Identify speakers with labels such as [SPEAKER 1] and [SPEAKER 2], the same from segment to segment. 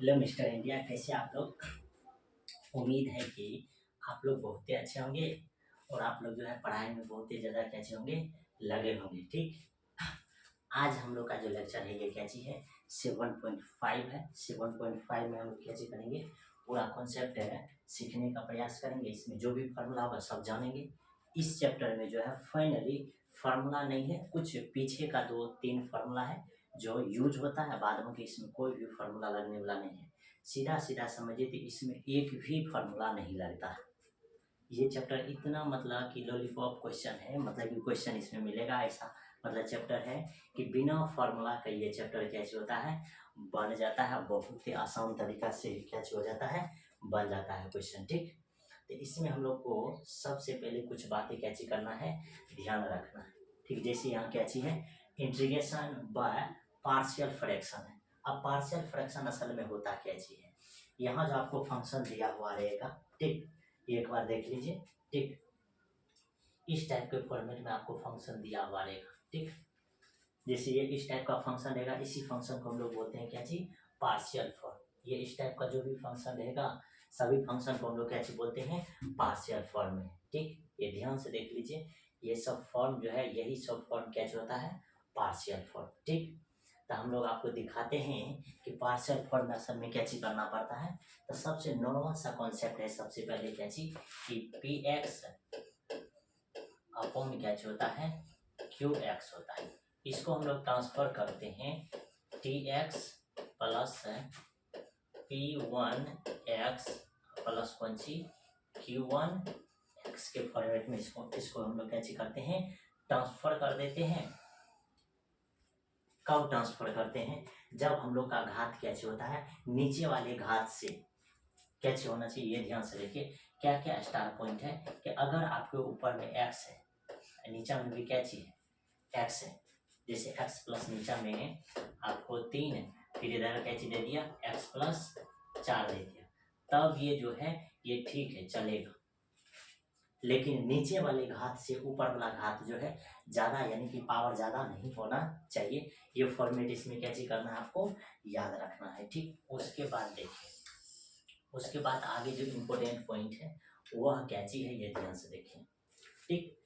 [SPEAKER 1] Hello mister India, कैसे आप लोग। उम्मीद है कि आप लोग बहुत ही अच्छे होंगे और आप लोग जो है पढ़ाई में बहुत ही ज़्यादा कैसे होंगे, लगे होंगे। ठीक, आज हम लोग का जो लेक्चर है ये कैची है 7.5 है। 7.5 में हम लोग कैची करेंगे, पूरा कॉन्सेप्ट है सीखने का प्रयास करेंगे। इसमें जो भी फार्मूला होगा सब जानेंगे। इस चैप्टर में जो है फाइनली फार्मूला नहीं है, कुछ पीछे का 2-3 फार्मूला है जो यूज होता है बाद में, कि इसमें कोई भी फार्मूला लगने वाला नहीं है। सीधा सीधा समझिए तो इसमें एक भी फार्मूला नहीं लगता है। ये चैप्टर इतना मतलब कि लॉलीपॉप क्वेश्चन है, मतलब कि क्वेश्चन इसमें मिलेगा ऐसा मतलब चैप्टर है कि बिना फार्मूला का ये चैप्टर कैसे होता है, बन जाता है। बहुत ही आसान तरीका से कैसे हो जाता है, बन जाता है क्वेश्चन। ठीक, तो इसमें हम लोग को सबसे पहले कुछ बातें कैची करना है, ध्यान रखना है। ठीक, जैसे यहाँ कैची है इंटीग्रेशन बाय पार्शियल फ्रैक्शन है। अब पार्शियल फ्रैक्शन असल में होता कैची है, यहाँ जो आपको फंक्शन दिया हुआ रहेगा, ठीक, एक बार देख लीजिए। ठीक, इस टाइप के फॉर्मेट में आपको फंक्शन दिया हुआ रहेगा। ठीक, जैसे ये इस टाइप का फंक्शन रहेगा, इसी फंक्शन को हम लोग बोलते हैं क्या चीज, पार्शियल फॉर्म। ये इस टाइप का जो भी फंक्शन रहेगा, सभी फंक्शन को हम लोग क्या चीज बोलते हैं, पार्शियल फॉर्म में। ठीक, ये ध्यान से देख लीजिए, ये सब फॉर्म जो है, यही सब फॉर्म क्या चीज होता है, पार्शियल फॉर्म। ठीक, तो हम लोग आपको दिखाते हैं कि पार्शियल फॉर्म में असल में क्या चीज करना पड़ता है। तो सबसे नॉर्मल सा कॉन्सेप्ट है, सबसे पहले क्या चीज कि पी एक्स अपॉन क्या चीज होता है, क्यू एक्स होता है। इसको हम लोग ट्रांसफर करते हैं T x plus P one x plus कौन सी, क्यू वन एक्स के फॉर्मेट में इसको हम लोग कैसे करते हैं, ट्रांसफर कर देते हैं। कब ट्रांसफर करते हैं, जब हम लोग का घात कैसे होता है, नीचे वाले घात से कैसे होना चाहिए, ये ध्यान से देखिए। क्या क्या स्टार पॉइंट है कि अगर आपके ऊपर में एक्स है, नीचा में भी क्या चीज है, एक्स है। जैसे एक्स प्लस नीचा में आपको 3 है, फिर इधर क्या चीज दे दिया, एक्स प्लस 4 दे दिया, तब ये जो है ये ठीक है, चलेगा। लेकिन नीचे वाले घात से ऊपर वाला घात जो है ज्यादा, यानी कि पावर ज्यादा नहीं होना चाहिए। ये फॉर्मेट इसमें कैसे करना है, आपको याद रखना है। ठीक, उसके बाद देखिए, उसके बाद आगे जो इम्पोर्टेंट पॉइंट है वह कैची है, ये ध्यान से देखिए। ठीक,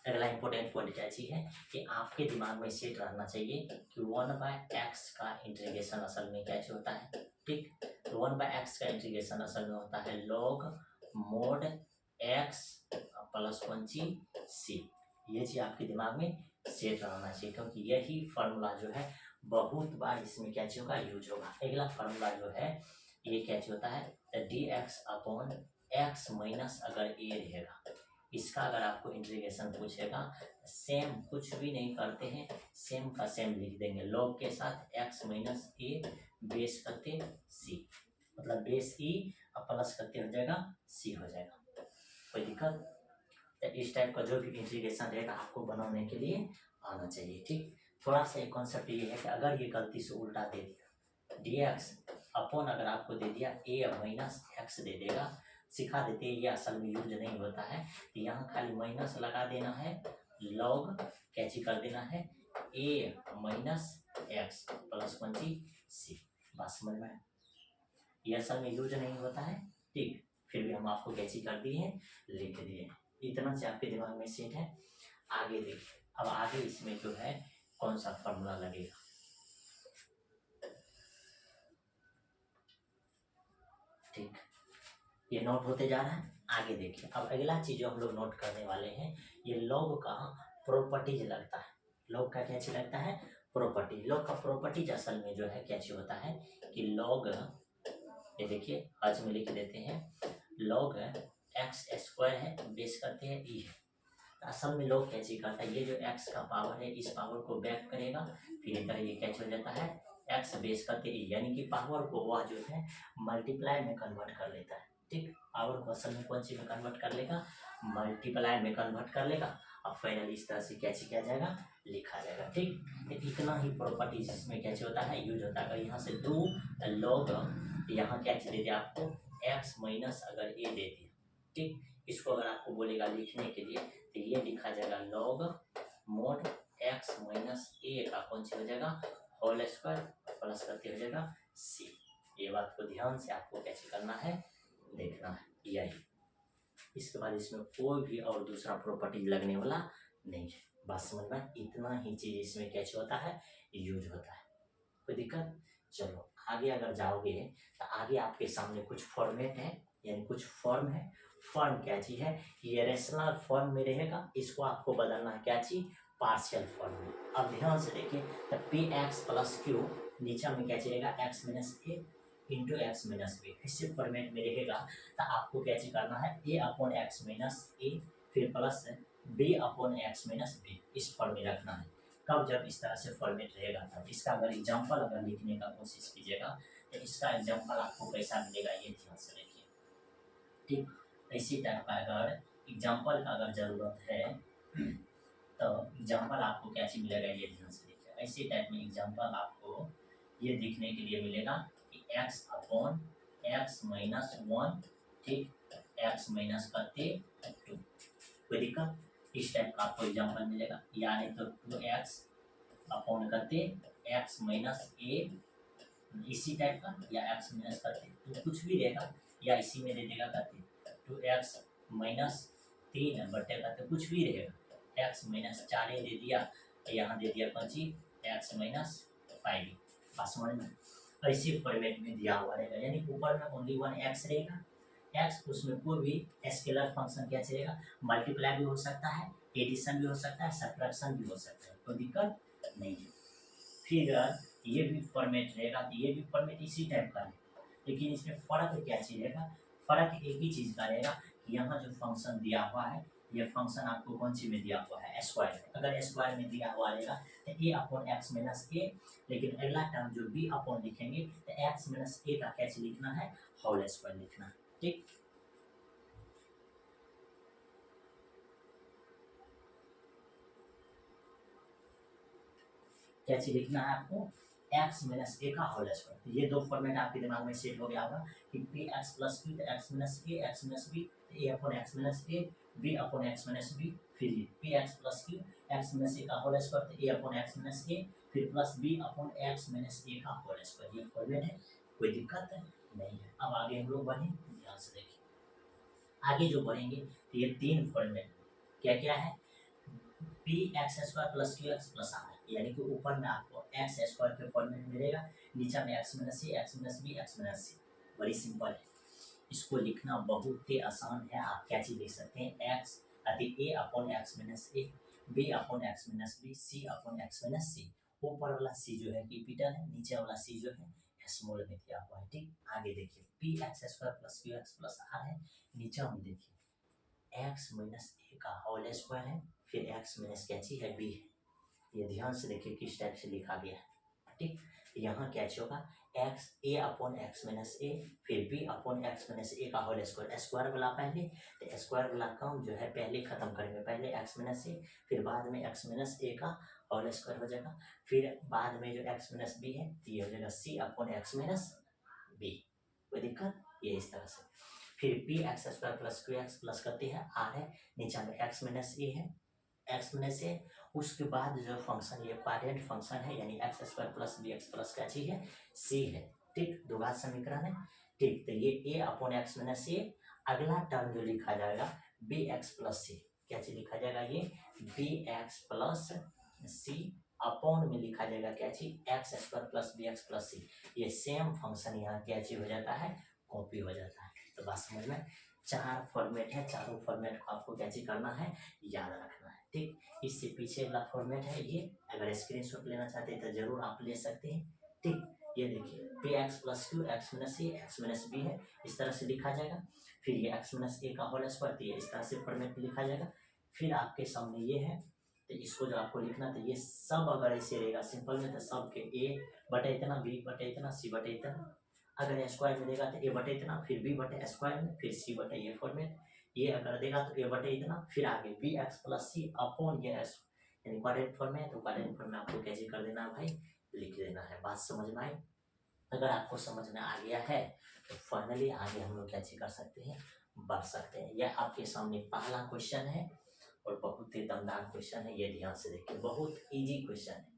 [SPEAKER 1] अगला इंपॉर्टेंट पॉइंट क्या चीज है कि आपके दिमाग में सेट रहना चाहिए कि 1/x का इंटीग्रेशन असल में कैसे होता है। ठीक, तो 1/x का इंटीग्रेशन असल में होता है log mod x प्लस कौन सी c। ये चीज आपके दिमाग में सेट रहना चाहिए, क्योंकि यही फार्मूला जो है बहुत बार इसमें क्या चीज होगा, यूज होगा। अगला फार्मूला जो है ये क्या चीज होता है, D x upon x minus अगर ए रहेगा, इसका अगर आपको इंटीग्रेशन पूछेगा, सेम कुछ भी नहीं करते हैं, सेम का सेम लिख देंगे, लॉग के साथ एक्स माइनस ए बेस करते सी, मतलब बेस ई और प्लस करते हो जाएगा सी हो जाएगा। कोई दिक्कत, तो इस टाइप का जो भी इंटीग्रेशन रहेगा आपको बनाने के लिए आना चाहिए। ठीक, थोड़ा सा एक कॉन्सेप्ट ये है कि अगर ये गलती से उल्टा दे दिया, डी एक्स अपॉन अगर आपको दे दिया ए माइनस एक्स दे देगा, सिखा देते हैं, ये असल में यूज नहीं होता है। तो यहाँ खाली माइनस लगा देना है, लॉग कैची कर देना है ए माइनस एक्स प्लस कौन सी सी, बात समझ में आया? ये असल में यूज नहीं होता है। ठीक, फिर भी हम आपको कैची कर दिए हैं, लिख दिए हैं, इतना से आपके दिमाग में सेट है। आगे देखिए, अब आगे इसमें जो है कौन सा फॉर्मूला लगेगा। ठीक, ये नोट होते जा रहा है। आगे देखिए, अब अगला चीज जो हम लोग नोट करने वाले हैं, ये लॉग का प्रॉपर्टीज लगता है। लॉग का क्या चीज लगता है, प्रॉपर्टी। लॉग का प्रॉपर्टीज असल में जो है क्या चीज होता है कि लॉग, ये देखिए आज में लिख देते हैं, लॉग एक्स स्क्वायर है, बेस करते हैं ई है। असल में लॉग कैसे करता है, ये जो एक्स का पावर है इस पावर को बैक करेगा, फिर इधर ये कैसे हो जाता है, एक्स बेस करके ई, यानी कि पावर को वह जो है मल्टीप्लाई में कन्वर्ट कर लेता है। ठीक, पावर को असल में कौन सी में कन्वर्ट कर लेगा, मल्टीप्लाई में कन्वर्ट कर लेगा, और फाइनली इस तरह से कैसे किया जाएगा, लिखा जाएगा। ठीक, तो इतना ही प्रॉपर्टीज इसमें कैसे होता है, यूज होता है। अगर यहाँ से दो लॉग, यहाँ क्या दे दिया आपको, एक्स माइनस अगर ए दे दिया, ठीक, इसको अगर आपको बोलेगा लिखने के लिए, तो ये लिखा जाएगा log mode x minus A का कौन सी हो जाएगा, होल स्क्वायर प्लस करके हो जाएगा सी। ये बात को ध्यान से आपको कैसे करना है, देखना है यही। इसके बाद इसमें कोई भी और दूसरा प्रॉपर्टी लगने वाला नहीं है। बात समझ में, इतना ही चीज इसमें कैसे होता है, यूज होता है। कोई दिक्कत? चलो आगे अगर जाओगे तो आगे आपके सामने कुछ फॉर्मेट है, यानी कुछ फॉर्म है। फॉर्म क्या चीज है, ये रेशनल फॉर्म में रहेगा, इसको आपको बदलना है क्या चीज, पार्शियल फॉर्म में। अब ध्यान से देखिए, तो पी एक्स प्लस क्यू नीचे में क्या चलेगा, x minus a into x minus b, इसी फॉर्मेट में रहेगा। तो आपको क्या चीज करना है, ए अपॉन एक्स माइनस ए फिर plus B upon x minus b, इस फॉर्म में रखना है। कब, जब इस तरह से फॉर्मेट रहेगा तब। इसका अगर एग्जाम्पल अगर लिखने का कोशिश कीजिएगा तो इसका एग्जाम्पल आपको कैसा मिलेगा, ये ध्यान से देखिए। ठीक, इसी टाइप का अगर एग्जाम्पल का अगर जरूरत है तो एग्जाम्पल आपको क्या चीज मिलेगा, ये ध्यान से देखिए। इसी टाइप में एग्जाम्पल आपको ये दिखने के लिए मिलेगा कि x upon x minus one, ठीक, एक्स माइनस करते 2। कोई दिक्कत? इस टाइप का आपको एग्जाम्पल मिलेगा, यानी तो 2x अपॉन करते एक्स माइनस ए, इसी टाइप का, या एक्स माइनस करते तो कुछ भी रहेगा, या इसी में दे देगा करते 2x माइनस 3 बटे करते कुछ भी रहेगा, एक्स माइनस 4 दे दिया, यहाँ दे दिया पंची एक्स माइनस 5। बात समझ में, ऐसे फॉर्मेट में दिया हुआ रहेगा, यानी ऊपर में ओनली वन एक्स रहेगा, एक्स, उसमें कोई भी स्केलर फंक्शन क्या चलेगा, मल्टीप्लाई भी हो सकता है, एडिशन भी हो सकता है, सब्ट्रैक्शन भी हो सकता है, कोई दिक्कत नहीं है। फिर ये भी फॉर्मेट रहेगा, तो ये भी फॉर्मेट इसी टाइप का है, लेकिन इसमें फर्क क्या चीज रहेगा, फर्क एक ही चीज का रहेगा कि यहाँ जो फंक्शन दिया हुआ है, ये फंक्शन आपको कौन सी में दिया हुआ है, स्क्वायर में। अगर स्क्वायर में दिया हुआ रहेगा तो ए अपॉन एक्स माइनस ए, लेकिन अगला टर्म जो बी अपॉन लिखेंगे तो एक्स माइनस ए का कैसे लिखना है, होल स्क्वायर लिखना है। ठीक, क्या चीज लिखना है आपको, एक्स माइनस ए का होल स्क्वायर। तो ये दो फॉर्मेट आपके दिमाग में सेट हो गया होगा कि पी एक्स प्लस क्यू, तो X minus A, X minus B, A upon x minus A, B upon x minus B, फिर ये P X plus Q, X minus A का होल स्क्वायर, तो ए अपॉन एक्स माइनस ए, फिर plus B upon x minus A का whole square. ये format है, कोई दिक्कत है नहीं है। अब आगे हम लोग बढ़े, ध्यान से देखिए। आगे जो बढ़ेंगे तो ये तीन फॉर्मेट क्या क्या है, P x square plus Q x plus R, यानी कि ऊपर में आपको एक्स स्क्वायर के फॉर्मेट मिलेगा, नीचे में X minus C, X minus B, X minus C. बड़ी सिंपल है, इसको लिखना बहुत ही आसान है। आप क्या चीज लिख सकते हैं, एक्स अति A upon x minus A, B upon x minus B, C upon x minus C. ऊपर वाला सी जो है कैपिटल है, नीचे वाला सी जो है स्मॉल में दिया हुआ है। ठीक, आगे देखिए, P x square plus Q x plus R है, नीचे में देखिए एक्स माइनस ए का होल स्क्वायर है, फिर एक्स माइनस क्या चीज है, बी है। ये ध्यान से देखिए किस टाइप से लिखा गया है। ठीक, यहाँ क्या होगा, एक्स ए अपॉन एक्स माइनस ए, फिर B upon x minus A का होल स्क्वायर। स्क्वायर वाला पहले, तो स्क्वायर वाला काम जो है पहले खत्म करेंगे, पहले एक्स माइनस ए, फिर बाद में एक्स माइनस ए का होल स्क्वायर हो जाएगा, फिर बाद में जो एक्स माइनस बी है तो ये हो जाएगा सी अपॉन एक्स माइनस बी। कोई दिक्कत, ये इस तरह से। फिर P x square plus Q x plus करते हैं, आर है, नीचे में एक्स माइनस ए है, एक्स माइनस ए, उसके बाद जो फंक्शन ये क्वाड्रेंट फंक्शन है, यानी x square plus B x plus क्या चीज है, सी है। ठीक, द्विघात समीकरण है। ठीक, तो ये ए अपॉन एक्स माइनस ए, अगला टर्म जो लिखा जाएगा बी एक्स प्लस सी, क्या चीज लिखा जाएगा, ये B x plus C upon में लिखा जाएगा क्या चीज, X square plus B x plus C. ये सेम फंक्शन यहाँ क्या चीज हो जाता है, कॉपी हो जाता है। तो बात समझ में, चार फॉर्मेट है, चारों फॉर्मेट को आपको क्या चीज करना है, याद रखना है। ठीक, इससे पीछे वाला फॉर्मेट है ये, अगर स्क्रीनशॉट लेना चाहते हैं तो जरूर आप ले सकते हैं। ठीक, ये देखिए P X plus Q X minus C X minus B है, इस तरह से लिखा जाएगा। फिर ये एक्स माइनस ए का होल स्क्वायर, तो ये इस तरह से फॉर्मेट में लिखा जाएगा। फिर आपके सामने ये है, तो इसको जो आपको लिखना था, ये सब अगर ऐसे रहेगा सिंपल में, तो सब के ए बटे इतना, बी बटे इतना, सी बटे इतना। अगर स्क्वायर में देगा तो ए बटे इतना, फिर बी बटे स्क्वायर में, फिर सी बटे ये फॉर्मेट। ये अगर देगा तो ए बटे इतना, फिर आगे B x plus C upon ये एस, यानी क्वाड्रेंट फॉर्म में, तो क्वाड्रेंट फॉर्म में आपको कैसे कर देना है भाई, लिख देना है। बात समझ में आई? अगर आपको समझ में आ गया है तो फाइनली आगे हम लोग कैसे कर सकते हैं, बढ़ सकते हैं। यह आपके सामने पहला क्वेश्चन है और बहुत ही दमदार क्वेश्चन है, ये ध्यान से देखिए, बहुत इजी क्वेश्चन है।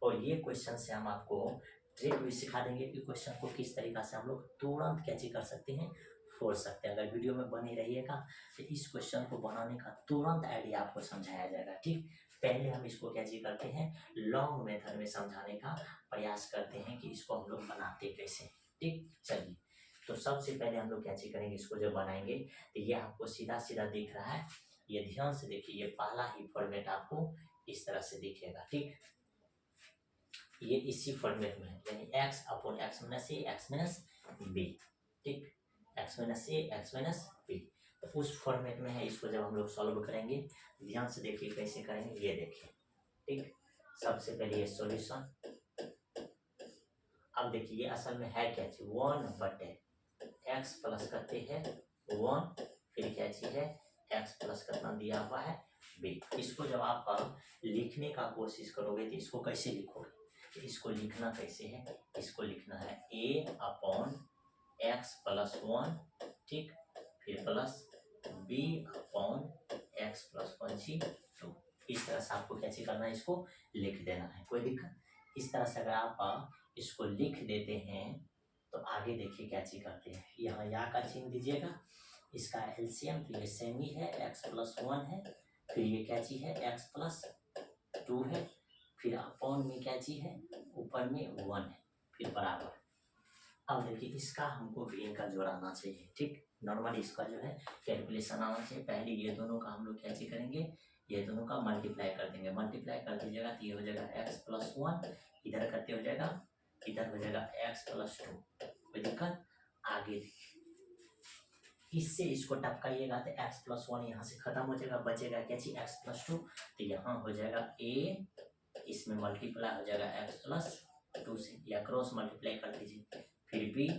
[SPEAKER 1] और ये क्वेश्चन से हम आपको ट्रिक भी सिखा देंगे कि क्वेश्चन को किस तरीका से हम लोग तुरंत कैची कर सकते हैं, फोड़ सकते हैं। अगर वीडियो में बने रहिएगा तो इस क्वेश्चन को बनाने का तुरंत आइडिया आपको समझाया जाएगा। ठीक, पहले हम इसको कैची करते हैं, लॉन्ग मेथड में समझाने का प्रयास करते हैं कि इसको हम लोग बनाते कैसे। ठीक, चलिए तो सबसे पहले हम लोग कैची करेंगे, इसको जब बनाएंगे तो ये आपको सीधा सीधा दिख रहा है, ये ध्यान से देखिए, ये पहला ही फॉर्मेट आपको इस तरह से दिखेगा। ठीक, ये इसी फॉर्मेट में है, यानी x upon x minus A X minus B. ठीक, x minus A X minus B, तो उस फॉर्मेट में है। इसको जब हम लोग सॉल्व करेंगे, ध्यान से देखिए कैसे करेंगे, ये देखिए। ठीक, सबसे पहले ये सॉल्यूशन। अब देखिए ये असल में है क्या चीज, 1/, x प्लस करते हैं 1, फिर क्या चीज है, x प्लस कितना दिया हुआ है b। इसको जब आप लिखने का कोशिश करोगे तो इसको कैसे लिखोगे, इसको लिखना कैसे है, इसको लिखना है a अपॉन एक्स प्लस 1, ठीक, फिर plus b upon x plus 2। इस तरह से आपको कैसे करना है, इसको लिख देना है, कोई दिक्कत। इस तरह से अगर आप इसको लिख देते हैं तो आगे देखिए क्या चीज करते हैं, यहाँ या का चिन्ह दीजिएगा, इसका एलसीएम तो ये सेम ही है, x प्लस 1 है, फिर ये क्या चीज है, x प्लस 2 है, फिर अपॉन में क्या चीज है, ऊपर में 1 है, फिर बराबर। अब देखिए इसका हमको भी इनका जोड़ाना चाहिए। ठीक, नॉर्मली इसका जो है कैलकुलेशन आना चाहिए। पहले ये दोनों का हम लोग क्या चीज करेंगे, ये दोनों का मल्टीप्लाई कर देंगे। मल्टीप्लाई कर दीजिएगा तो ये हो जाएगा x प्लस 1, इधर करते हो जाएगा, इधर हो जाएगा x प्लस 2। कोई दिक्कत, आगे देखिए इससे इसको टपकाइएगा तो x प्लस 1 यहाँ से खत्म हो जाएगा, बचेगा क्या चीज, x प्लस 2। तो यहाँ हो जाएगा a, इसमें मल्टीप्लाई हो जाएगा x प्लस 2 से, या क्रॉस मल्टीप्लाई कर दीजिए, फिर b,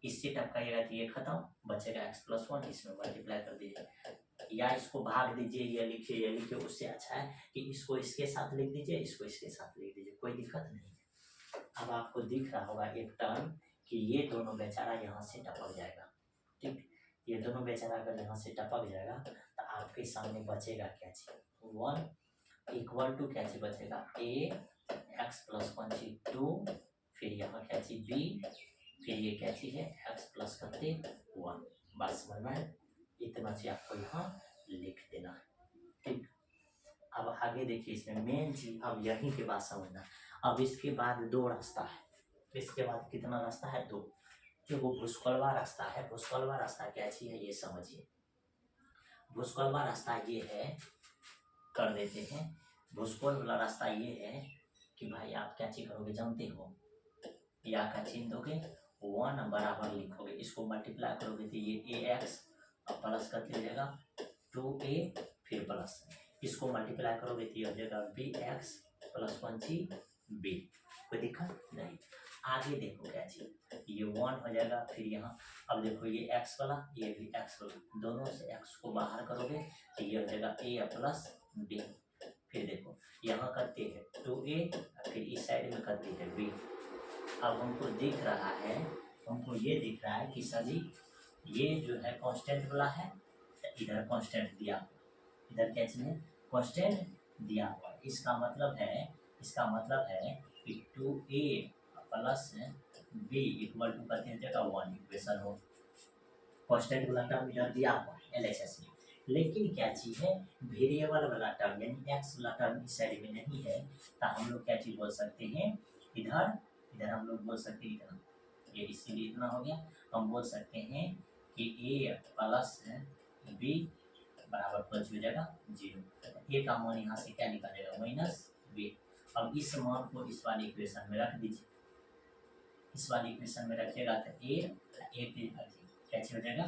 [SPEAKER 1] इससे टपकाइएगा तो ये खत्म, बचेगा x प्लस 1, इसमें मल्टीप्लाई कर दीजिए, या इसको भाग दीजिए, ये लिखिए ये लिखिए, उससे अच्छा है कि इसको इसके साथ लिख दीजिए, इसको इसके साथ लिख दीजिए, कोई दिक्कत नहीं है। अब आपको दिख रहा होगा एक टर्म कि ये दोनों बेचारा यहाँ से टपक जाएगा। ठीक, ये दोनों बेचारा अगर यहाँ से टपक जाएगा तो आपके सामने बचेगा क्या चीज, 1 इक्वल टू क्या चीज बचेगा, a x प्लस 1 2, फिर यहाँ क्या चीज b, फिर ये क्या चीज है x प्लस करते 1। बस समझ में, इतना चीज आपको यहाँ लिख देना है। ठीक, अब आगे देखिए इसमें मेन चीज, अब यहीं के बाद समझना। अब इसके बाद दो रास्ता है, इसके बाद कितना रास्ता है, दो। जो वो भूस्खलवा रास्ता है, भूस्खलवा रास्ता क्या चीज है ये समझिए। भूस्खलवा रास्ता ये है, कर देते हैं, भूस्खलन वाला रास्ता ये है कि भाई आप क्या चीज करोगे जानते हो, या का चिन्ह दोगे, 1 बराबर लिखोगे, इसको मल्टीप्लाई करोगे तो ये ax प्लस करते हो जाएगा 2a, फिर प्लस, इसको मल्टीप्लाई करोगे तो ये हो जाएगा bx प्लस 1b। कोई दिक्कत नहीं। आगे देखो क्या चीज, ये 1 हो जाएगा, फिर यहाँ अब देखो ये x वाला, ये भी x वाला, दोनों से x को बाहर करोगे तो ये हो जाएगा a प्लस b। फिर देखो यहाँ करते हैं 2a, फिर इस साइड में करते हैं b। अब हमको दिख रहा है, हमको ये दिख रहा है कि सर जी ये जो है कांस्टेंट वाला है, इधर कांस्टेंट दिया हुआ, इधर क्या चीज है, कांस्टेंट दिया हुआ। इसका मतलब है कि 2a plus b equal to करते हैं जगह 1, इक्वेशन हो, कांस्टेंट वाला टर्म इधर दिया हुआ है एलएचएस में। लेकिन क्या चीज है, वेरिएबल वाला टर्म यानी एक्स वाला टर्म इस साइड में नहीं है, तो हम लोग क्या चीज बोल सकते हैं, इधर इधर हम लोग बोल सकते हैं इतना, ये इसीलिए इतना हो गया, हम बोल सकते हैं कि a प्लस b बराबर प्लस हो जाएगा 0। a का मान यहाँ से क्या निकल जाएगा, माइनस b। अब इस मान को इस वाली इक्वेशन में रख दीजिए, इस वाली इक्वेशन में रखिएगा तो a कैसे हो जाएगा,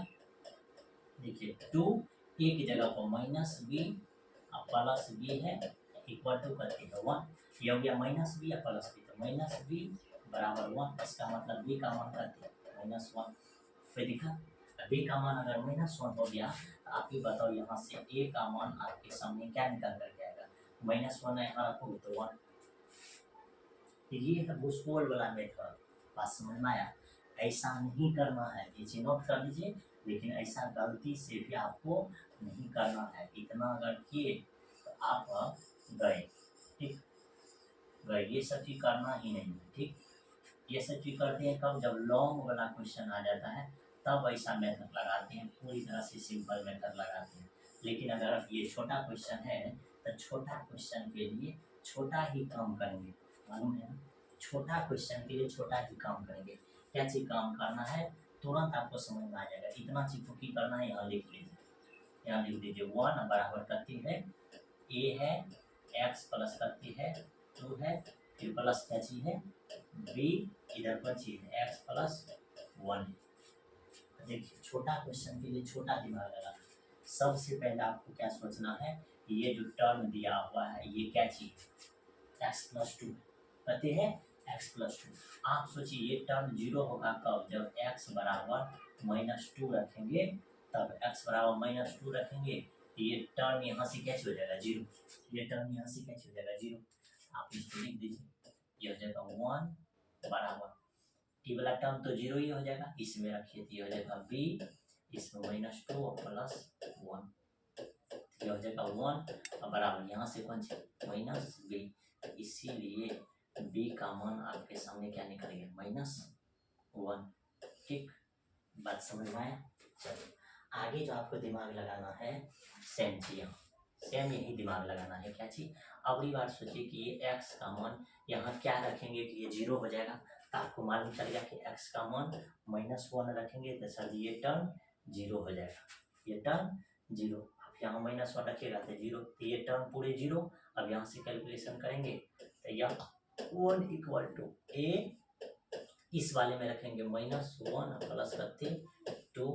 [SPEAKER 1] देखिए 2a की जगह पर माइनस b प्लस b है, इक्वल टू करते हैं 1, ये हो गया माइनस b या प्लस b, तो माइनस b बराबर 1। इसका मतलब b का मान करते हैं -1। कोई दिक्कत, b का मान अगर -1 हो गया तो आप ही बताओ यहाँ से a का मान आपके सामने क्या निकल कर जाएगा, -1 है, यहाँ रखोगे तो 1। ये है भूस्खलन वाला मेथड, बात समझ में आया। ऐसा नहीं करना है, ये चीज नोट कर लीजिए, लेकिन ऐसा गलती से भी आपको नहीं करना है। इतना अगर किए तो आप गए, ठीक, गए, ये सब चीज करना ही नहीं है। ठीक, ये सब चीज करते हैं कब, जब लॉन्ग वाला क्वेश्चन आ जाता है तब ऐसा मेथड लगाते हैं, पूरी तरह से सिंपल मेथड लगाते हैं। लेकिन अगर ये छोटा क्वेश्चन है तो छोटा क्वेश्चन के लिए छोटा ही काम करेंगे, मालूम है ना, छोटा क्वेश्चन के लिए छोटा ही काम करेंगे। क्या चीज काम करना है तुरंत आपको समझ में आ जाएगा, इतना चीज को की करना है, यहाँ लिख लीजिए, यहाँ लिख दीजिए 1 बराबर करती है ए है, एक्स प्लस करती है 2 है, फिर प्लस क्या चीज है बी, इधर पर चीज है एक्स प्लस 1 है। देखिए छोटा क्वेश्चन के लिए छोटा दिमाग लगाना। सबसे पहले आपको क्या सोचना है, ये जो टर्म दिया हुआ है ये क्या चीज, एक्स प्लस 2 कहते हैं एक्स प्लस 2। आप सोचिए ये टर्म 0 होगा कब, जब एक्स बराबर -2 रखेंगे, तब एक्स बराबर -2 रखेंगे तो ये टर्म यहाँ से कैसे हो जाएगा 0, ये टर्म यहाँ से कैसे हो जाएगा 0, आप इसको लिख दीजिए, ये हो जाएगा 1 बराबर, टी वाला टर्म तो 0 ही हो जाएगा, इसमें रखिए तो ये हो जाएगा बी, इसमें -2 और +1, ये हो जाएगा 1 बराबर यहाँ से कौन सी -b, इसीलिए b का मान आपके सामने क्या निकल गया -1। ठीक, बात समझ में आया। चलो आगे जो आपको दिमाग लगाना है सेम चीज, सेम यही दिमाग लगाना है, क्या चीज, अगली बार सोचिए कि ये x का मान यहाँ क्या रखेंगे कि ये 0 हो जाएगा, तो आपको मालूम चल गया कि x का मान -1 रखेंगे तो सर ये टर्म 0 हो जाएगा, ये टर्म 0, आप यहाँ -1 रखिएगा तो 0, तो ये टर्म पूरे 0। अब यहाँ से कैलकुलेशन करेंगे तो यहाँ 1 इक्वल टू ए, इस वाले में रखेंगे -1 प्लस करते 2,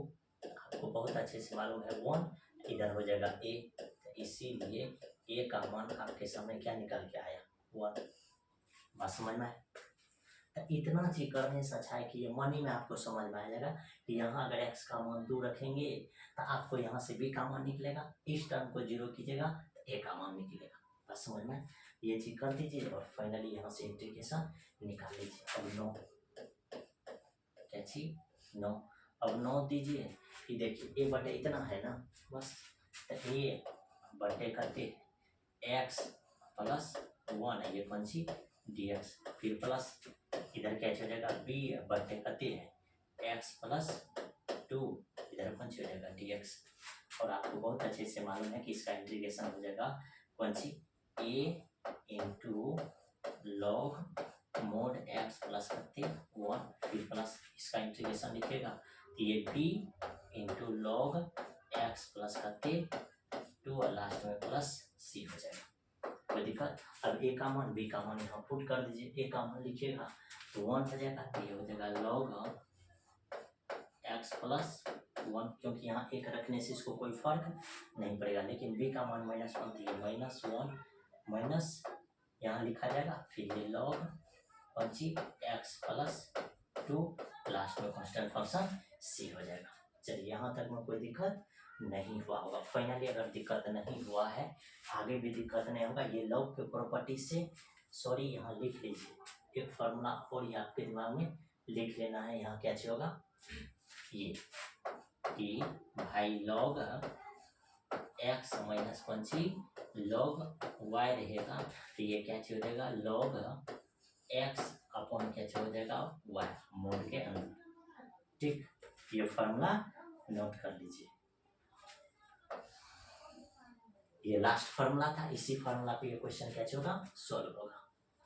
[SPEAKER 1] आपको बहुत अच्छे से मालूम है 1, इधर हो जाएगा ए, तो इसीलिए ए का मान आपके सामने क्या निकल के आया 1। बात समझ में आए, तो इतना चीज करने से अच्छा है कि ये मनी में आपको समझ में आ जाएगा कि यहाँ अगर x का मान 2 रखेंगे तो आपको यहाँ से b का मान निकलेगा, इस टर्म को 0 कीजिएगा तो a का मान निकलेगा। बस समझ में, ये चीज कर दीजिए और फाइनली यहाँ से इंटीग्रेशन निकाल लीजिए। अब 9 क्या चीज 9, अब 9 दीजिए, फिर देखिए a बटे इतना है ना, बस तो a बटे करते x प्लस 1 है, ये कौन सी dx, फिर प्लस इधर क्या हो जाएगा b बटे करते हैं x प्लस 2, इधर कौन सी हो जाएगा dx, और आपको बहुत अच्छे से मालूम है कि इसका इंटीग्रेशन हो जाएगा कौन सी a into log mode x plus करते 1, फिर प्लस इसका इंटीग्रेशन लिखेगा तो ये b into log x plus करते 2 और लास्ट में प्लस c हो जाएगा। कोई दिक्कत, अब a का मान b का मान यहाँ पुट कर दीजिए, a का मान लिखिएगा तो 1 हो जाएगा, तो ये हो जाएगा लॉग x प्लस 1, क्योंकि यहाँ एक रखने से इसको कोई फर्क नहीं पड़ेगा, लेकिन b का मान -1 तो ये -1 माइनस यहाँ लिखा जाएगा, फिर ये लॉग पंची x प्लस 2, लास्ट में कांस्टेंट फंक्शन c हो जाएगा। चलिए यहाँ तक में कोई दिक्कत नहीं हुआ होगा। फाइनली अगर दिक्कत नहीं हुआ है, आगे भी दिक्कत नहीं होगा, ये लॉग के प्रॉपर्टी से, सॉरी यहाँ लिख लीजिए एक फार्मूला और ये आपके दिमाग में लिख लेना है, यहाँ क्या चाहिए होगा ये कि भाई लॉग x माइनस पंची लॉग y रहेगा, तो ये क्या चाहिए हो जाएगा लॉग x अपॉन क्या चाहिए हो जाएगा y मोड के अंदर। ठीक, ये फार्मूला नोट कर लीजिए, ये लास्ट फार्मूला था, इसी फार्मूला पे ये क्वेश्चन क्या होगा सॉल्व होगा।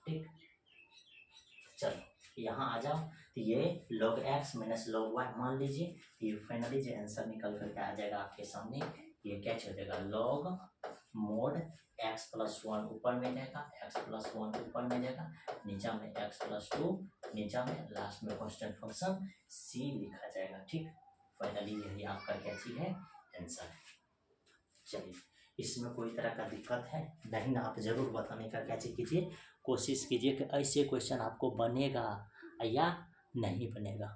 [SPEAKER 1] ठीक, चलो यहाँ आ जाओ, तो ये log x minus log y मान लीजिए, ये फाइनली जो आंसर निकल करके आ जाएगा आपके सामने, ये क्या हो जाएगा log मोड x प्लस 1 ऊपर में जाएगा, x प्लस 1 ऊपर में जाएगा, नीचा में x प्लस 2, नीचा में लास्ट में कांस्टेंट फंक्शन c लिखा जाएगा। ठीक, फाइनली यही आपका क्या चीज है आंसर है। चलिए इसमें कोई तरह का दिक्कत है नहीं ना, आप जरूर बताने का क्या चीज कीजिए, कोशिश कीजिए कि ऐसे क्वेश्चन आपको बनेगा या नहीं बनेगा।